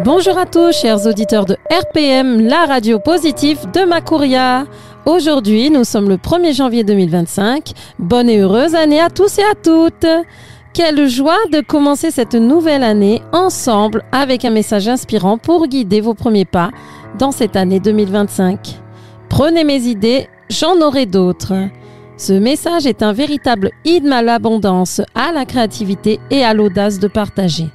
Bonjour à tous, chers auditeurs de RPM, la radio positive de Makuria. Aujourd'hui, nous sommes le 1er janvier 2025. Bonne et heureuse année à tous et à toutes. Quelle joie de commencer cette nouvelle année ensemble avec un message inspirant pour guider vos premiers pas dans cette année 2025. Prenez mes idées, j'en aurai d'autres. Ce message est un véritable hymne à l'abondance, à la créativité et à l'audace de partager.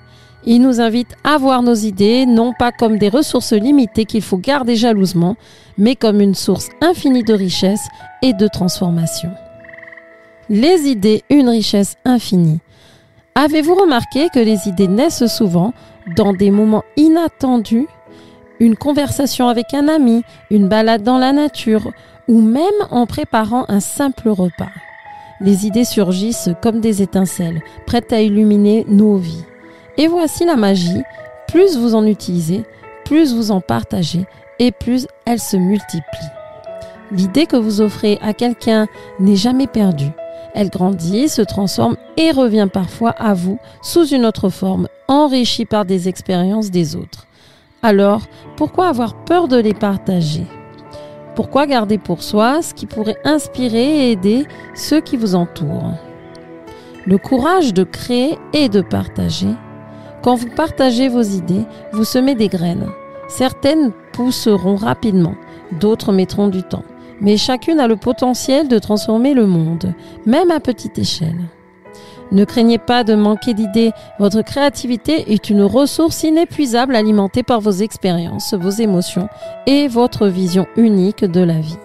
Il nous invite à voir nos idées non pas comme des ressources limitées qu'il faut garder jalousement, mais comme une source infinie de richesse et de transformation. Les idées, une richesse infinie. Avez-vous remarqué que les idées naissent souvent dans des moments inattendus? Une conversation avec un ami, une balade dans la nature ou même en préparant un simple repas. Les idées surgissent comme des étincelles, prêtes à illuminer nos vies. Et voici la magie, plus vous en utilisez, plus vous en partagez et plus elle se multiplie. L'idée que vous offrez à quelqu'un n'est jamais perdue. Elle grandit, se transforme et revient parfois à vous sous une autre forme, enrichie par des expériences des autres. Alors, pourquoi avoir peur de les partager ? Pourquoi garder pour soi ce qui pourrait inspirer et aider ceux qui vous entourent ? Le courage de créer et de partager. Quand vous partagez vos idées, vous semez des graines. Certaines pousseront rapidement, d'autres mettront du temps. Mais chacune a le potentiel de transformer le monde, même à petite échelle. Ne craignez pas de manquer d'idées. Votre créativité est une ressource inépuisable alimentée par vos expériences, vos émotions et votre vision unique de la vie.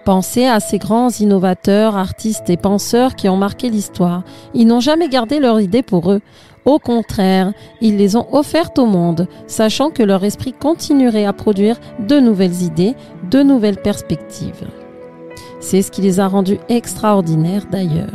Pensez à ces grands innovateurs, artistes et penseurs qui ont marqué l'histoire. Ils n'ont jamais gardé leurs idées pour eux. Au contraire, ils les ont offertes au monde, sachant que leur esprit continuerait à produire de nouvelles idées, de nouvelles perspectives. C'est ce qui les a rendus extraordinaires d'ailleurs.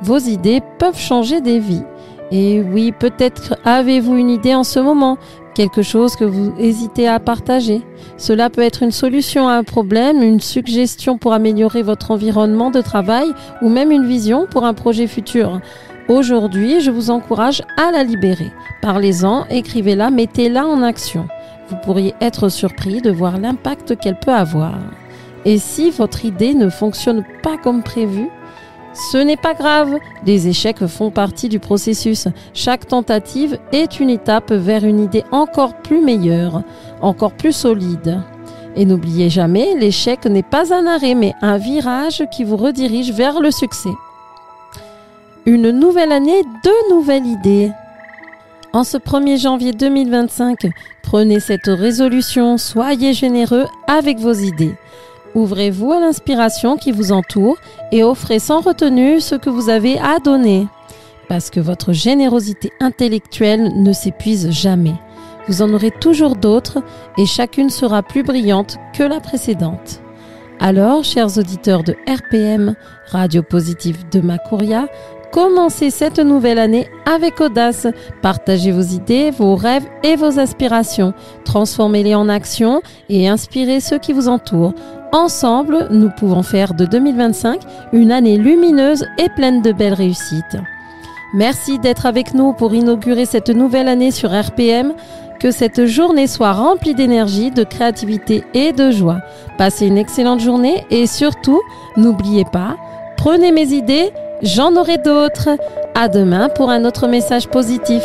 Vos idées peuvent changer des vies. Et oui, peut-être avez-vous une idée en ce moment, quelque chose que vous hésitez à partager. Cela peut être une solution à un problème, une suggestion pour améliorer votre environnement de travail ou même une vision pour un projet futur. Aujourd'hui, je vous encourage à la libérer. Parlez-en, écrivez-la, mettez-la en action. Vous pourriez être surpris de voir l'impact qu'elle peut avoir. Et si votre idée ne fonctionne pas comme prévu, ce n'est pas grave, les échecs font partie du processus. Chaque tentative est une étape vers une idée encore plus meilleure, encore plus solide. Et n'oubliez jamais, l'échec n'est pas un arrêt, mais un virage qui vous redirige vers le succès. Une nouvelle année, de nouvelles idées. En ce 1er janvier 2025, prenez cette résolution, soyez généreux avec vos idées. Ouvrez-vous à l'inspiration qui vous entoure et offrez sans retenue ce que vous avez à donner. Parce que votre générosité intellectuelle ne s'épuise jamais. Vous en aurez toujours d'autres et chacune sera plus brillante que la précédente. Alors, chers auditeurs de RPM, Radio Positive de Makuria, commencez cette nouvelle année avec audace. Partagez vos idées, vos rêves et vos aspirations. Transformez-les en action et inspirez ceux qui vous entourent. Ensemble, nous pouvons faire de 2025 une année lumineuse et pleine de belles réussites. Merci d'être avec nous pour inaugurer cette nouvelle année sur RPM. Que cette journée soit remplie d'énergie, de créativité et de joie. Passez une excellente journée et surtout, n'oubliez pas, prenez mes idées, j'en aurai d'autres. À demain pour un autre message positif.